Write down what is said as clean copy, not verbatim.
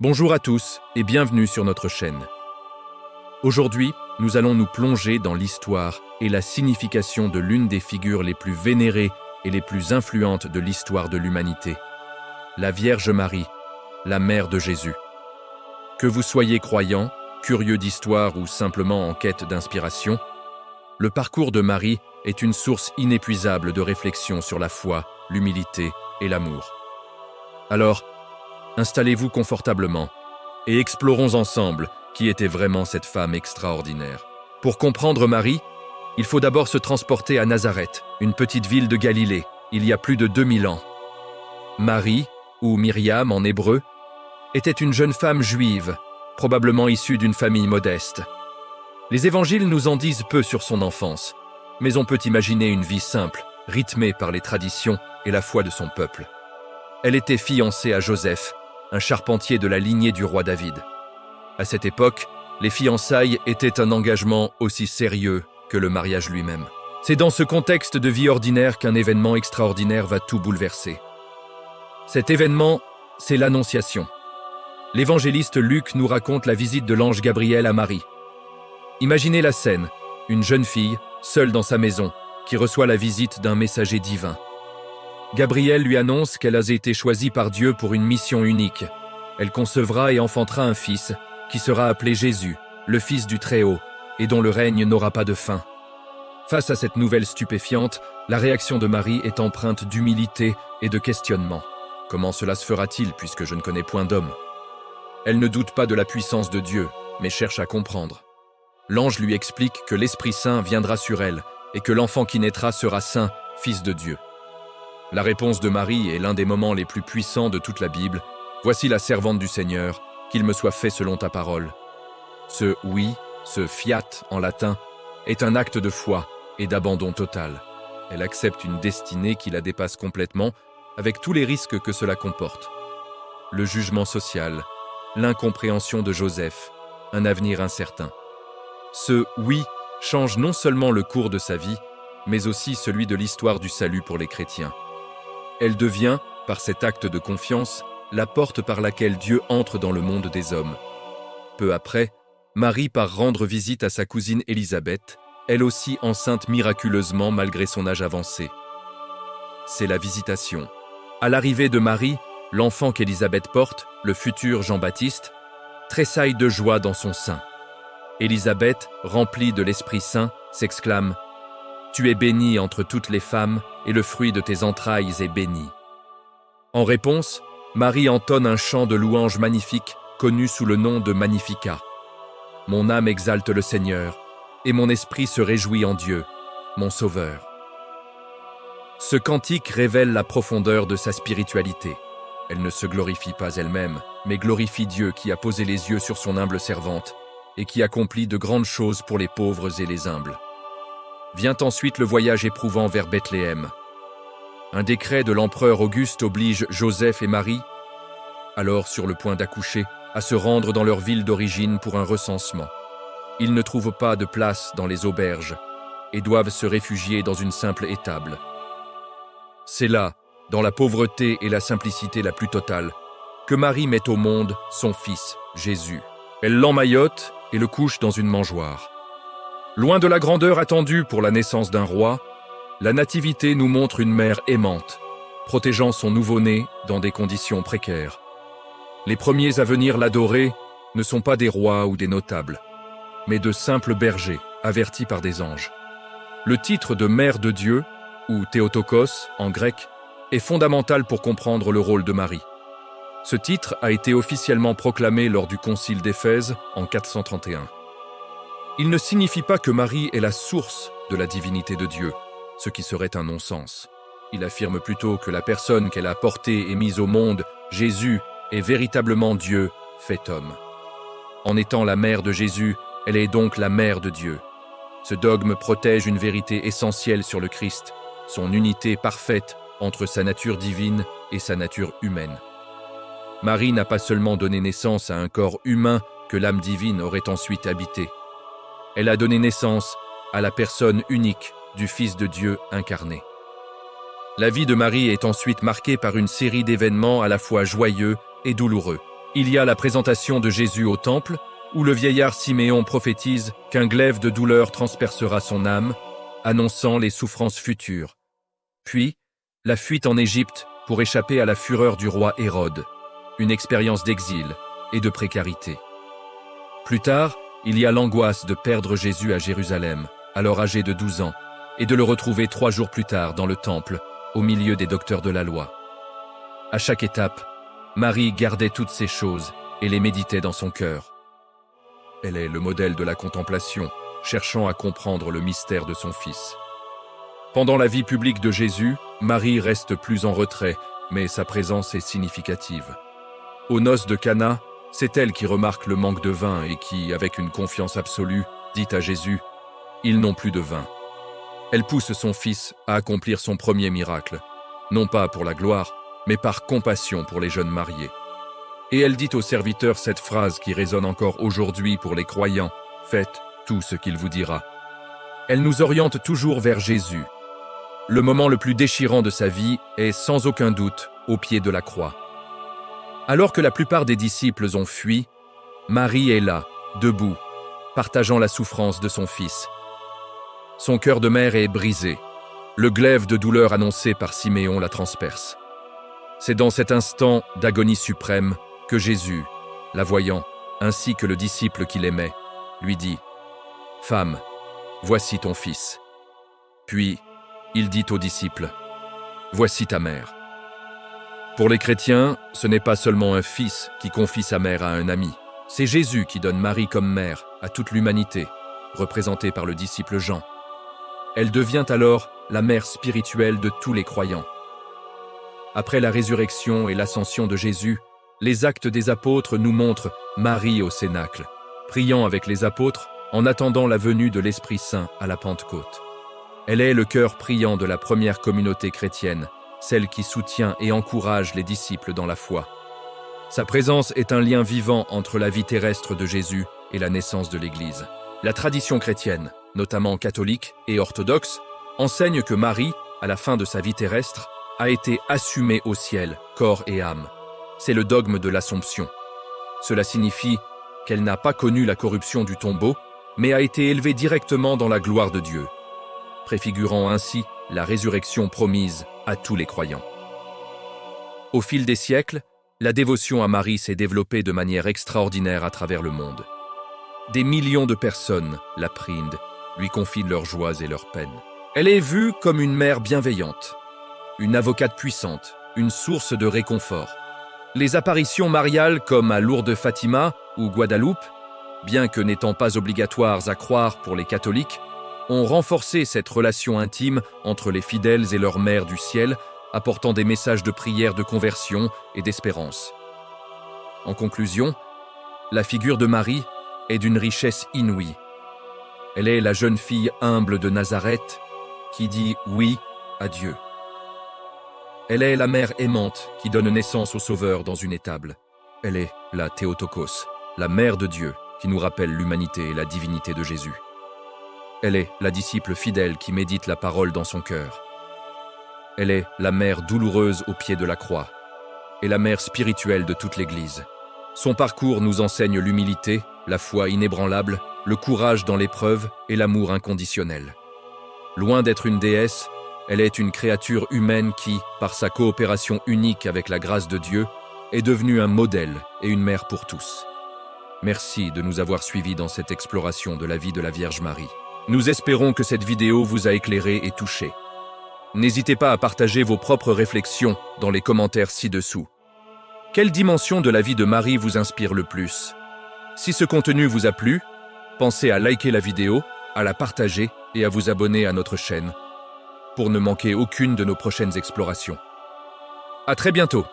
Bonjour à tous et bienvenue sur notre chaîne. Aujourd'hui, nous allons nous plonger dans l'histoire et la signification de l'une des figures les plus vénérées et les plus influentes de l'histoire de l'humanité, la Vierge Marie, la mère de Jésus. Que vous soyez croyant, curieux d'histoire ou simplement en quête d'inspiration, le parcours de Marie est une source inépuisable de réflexion sur la foi, l'humilité et l'amour. Alors, installez-vous confortablement et explorons ensemble qui était vraiment cette femme extraordinaire. Pour comprendre Marie, il faut d'abord se transporter à Nazareth, une petite ville de Galilée, il y a plus de 2000 ans. Marie, ou Myriam en hébreu, était une jeune femme juive, probablement issue d'une famille modeste. Les évangiles nous en disent peu sur son enfance, mais on peut imaginer une vie simple, rythmée par les traditions et la foi de son peuple. Elle était fiancée à Joseph, un charpentier de la lignée du roi David. À cette époque, les fiançailles étaient un engagement aussi sérieux que le mariage lui-même. C'est dans ce contexte de vie ordinaire qu'un événement extraordinaire va tout bouleverser. Cet événement, c'est l'Annonciation. L'évangéliste Luc nous raconte la visite de l'ange Gabriel à Marie. Imaginez la scène, une jeune fille, seule dans sa maison, qui reçoit la visite d'un messager divin. Gabriel lui annonce qu'elle a été choisie par Dieu pour une mission unique. Elle concevra et enfantera un fils, qui sera appelé Jésus, le Fils du Très-Haut, et dont le règne n'aura pas de fin. Face à cette nouvelle stupéfiante, la réaction de Marie est empreinte d'humilité et de questionnement. Comment cela se fera-t-il puisque je ne connais point d'homme ? Elle ne doute pas de la puissance de Dieu, mais cherche à comprendre. L'ange lui explique que l'Esprit Saint viendra sur elle et que l'enfant qui naîtra sera saint, fils de Dieu. La réponse de Marie est l'un des moments les plus puissants de toute la Bible. « Voici la servante du Seigneur, qu'il me soit fait selon ta parole. » Ce « oui », ce « fiat » en latin, est un acte de foi et d'abandon total. Elle accepte une destinée qui la dépasse complètement, avec tous les risques que cela comporte. Le jugement social, l'incompréhension de Joseph, un avenir incertain. Ce « oui » change non seulement le cours de sa vie, mais aussi celui de l'histoire du salut pour les chrétiens. Elle devient, par cet acte de confiance, la porte par laquelle Dieu entre dans le monde des hommes. Peu après, Marie part rendre visite à sa cousine Élisabeth, elle aussi enceinte miraculeusement malgré son âge avancé. C'est la visitation. À l'arrivée de Marie, l'enfant qu'Élisabeth porte, le futur Jean-Baptiste, tressaille de joie dans son sein. Élisabeth, remplie de l'Esprit Saint, s'exclame « Tu es bénie entre toutes les femmes, et le fruit de tes entrailles est béni. » En réponse, Marie entonne un chant de louange magnifique, connu sous le nom de Magnificat. « Mon âme exalte le Seigneur, et mon esprit se réjouit en Dieu, mon Sauveur. » Ce cantique révèle la profondeur de sa spiritualité. Elle ne se glorifie pas elle-même, mais glorifie Dieu qui a posé les yeux sur son humble servante et qui accomplit de grandes choses pour les pauvres et les humbles. Vient ensuite le voyage éprouvant vers Bethléem. Un décret de l'empereur Auguste oblige Joseph et Marie, alors sur le point d'accoucher, à se rendre dans leur ville d'origine pour un recensement. Ils ne trouvent pas de place dans les auberges et doivent se réfugier dans une simple étable. C'est là, dans la pauvreté et la simplicité la plus totale, que Marie met au monde son fils, Jésus. Elle l'emmaillote et le couche dans une mangeoire. Loin de la grandeur attendue pour la naissance d'un roi, la nativité nous montre une mère aimante, protégeant son nouveau-né dans des conditions précaires. Les premiers à venir l'adorer ne sont pas des rois ou des notables, mais de simples bergers avertis par des anges. Le titre de Mère de Dieu, ou Théotokos en grec, est fondamental pour comprendre le rôle de Marie. Ce titre a été officiellement proclamé lors du concile d'Éphèse en 431. Il ne signifie pas que Marie est la source de la divinité de Dieu, ce qui serait un non-sens. Il affirme plutôt que la personne qu'elle a portée et mise au monde, Jésus, est véritablement Dieu, fait homme. En étant la mère de Jésus, elle est donc la mère de Dieu. Ce dogme protège une vérité essentielle sur le Christ, son unité parfaite entre sa nature divine et sa nature humaine. Marie n'a pas seulement donné naissance à un corps humain que l'âme divine aurait ensuite habité. Elle a donné naissance à la personne unique du Fils de Dieu incarné. La vie de Marie est ensuite marquée par une série d'événements à la fois joyeux et douloureux. Il y a la présentation de Jésus au temple, où le vieillard Siméon prophétise qu'un glaive de douleur transpercera son âme, annonçant les souffrances futures. Puis, la fuite en Égypte pour échapper à la fureur du roi Hérode, une expérience d'exil et de précarité. Plus tard, il y a l'angoisse de perdre Jésus à Jérusalem, alors âgé de 12 ans, et de le retrouver 3 jours plus tard dans le temple, au milieu des docteurs de la loi. À chaque étape, Marie gardait toutes ces choses et les méditait dans son cœur. Elle est le modèle de la contemplation, cherchant à comprendre le mystère de son Fils. Pendant la vie publique de Jésus, Marie reste plus en retrait, mais sa présence est significative. Aux noces de Cana, c'est elle qui remarque le manque de vin et qui, avec une confiance absolue, dit à Jésus « Ils n'ont plus de vin ». Elle pousse son fils à accomplir son premier miracle, non pas pour la gloire, mais par compassion pour les jeunes mariés. Et elle dit aux serviteurs cette phrase qui résonne encore aujourd'hui pour les croyants « Faites tout ce qu'il vous dira ». Elle nous oriente toujours vers Jésus. Le moment le plus déchirant de sa vie est sans aucun doute au pied de la croix. Alors que la plupart des disciples ont fui, Marie est là, debout, partageant la souffrance de son fils. Son cœur de mère est brisé. Le glaive de douleur annoncé par Siméon la transperce. C'est dans cet instant d'agonie suprême que Jésus, la voyant, ainsi que le disciple qu'il aimait, lui dit « Femme, voici ton fils. » Puis, il dit aux disciples « Voici ta mère. » Pour les chrétiens, ce n'est pas seulement un fils qui confie sa mère à un ami. C'est Jésus qui donne Marie comme mère à toute l'humanité, représentée par le disciple Jean. Elle devient alors la mère spirituelle de tous les croyants. Après la résurrection et l'ascension de Jésus, les actes des apôtres nous montrent Marie au Cénacle, priant avec les apôtres en attendant la venue de l'Esprit Saint à la Pentecôte. Elle est le cœur priant de la première communauté chrétienne, celle qui soutient et encourage les disciples dans la foi. Sa présence est un lien vivant entre la vie terrestre de Jésus et la naissance de l'Église. La tradition chrétienne, notamment catholique et orthodoxe, enseigne que Marie, à la fin de sa vie terrestre, a été assumée au ciel, corps et âme. C'est le dogme de l'Assomption. Cela signifie qu'elle n'a pas connu la corruption du tombeau, mais a été élevée directement dans la gloire de Dieu, préfigurant ainsi la résurrection promise à tous les croyants. Au fil des siècles, la dévotion à Marie s'est développée de manière extraordinaire à travers le monde. Des millions de personnes la prient, lui confient leurs joies et leurs peines. Elle est vue comme une mère bienveillante, une avocate puissante, une source de réconfort. Les apparitions mariales comme à Lourdes Fatima ou Guadeloupe, bien que n'étant pas obligatoires à croire pour les catholiques, ont renforcé cette relation intime entre les fidèles et leur mère du ciel, apportant des messages de prière de conversion et d'espérance. En conclusion, la figure de Marie est d'une richesse inouïe. Elle est la jeune fille humble de Nazareth qui dit oui à Dieu. Elle est la mère aimante qui donne naissance au Sauveur dans une étable. Elle est la Théotokos, la mère de Dieu qui nous rappelle l'humanité et la divinité de Jésus. Elle est la disciple fidèle qui médite la parole dans son cœur. Elle est la mère douloureuse au pied de la croix et la mère spirituelle de toute l'Église. Son parcours nous enseigne l'humilité, la foi inébranlable, le courage dans l'épreuve et l'amour inconditionnel. Loin d'être une déesse, elle est une créature humaine qui, par sa coopération unique avec la grâce de Dieu, est devenue un modèle et une mère pour tous. Merci de nous avoir suivis dans cette exploration de la vie de la Vierge Marie. Nous espérons que cette vidéo vous a éclairé et touché. N'hésitez pas à partager vos propres réflexions dans les commentaires ci-dessous. Quelle dimension de la vie de Marie vous inspire le plus? Si ce contenu vous a plu, pensez à liker la vidéo, à la partager et à vous abonner à notre chaîne pour ne manquer aucune de nos prochaines explorations. À très bientôt!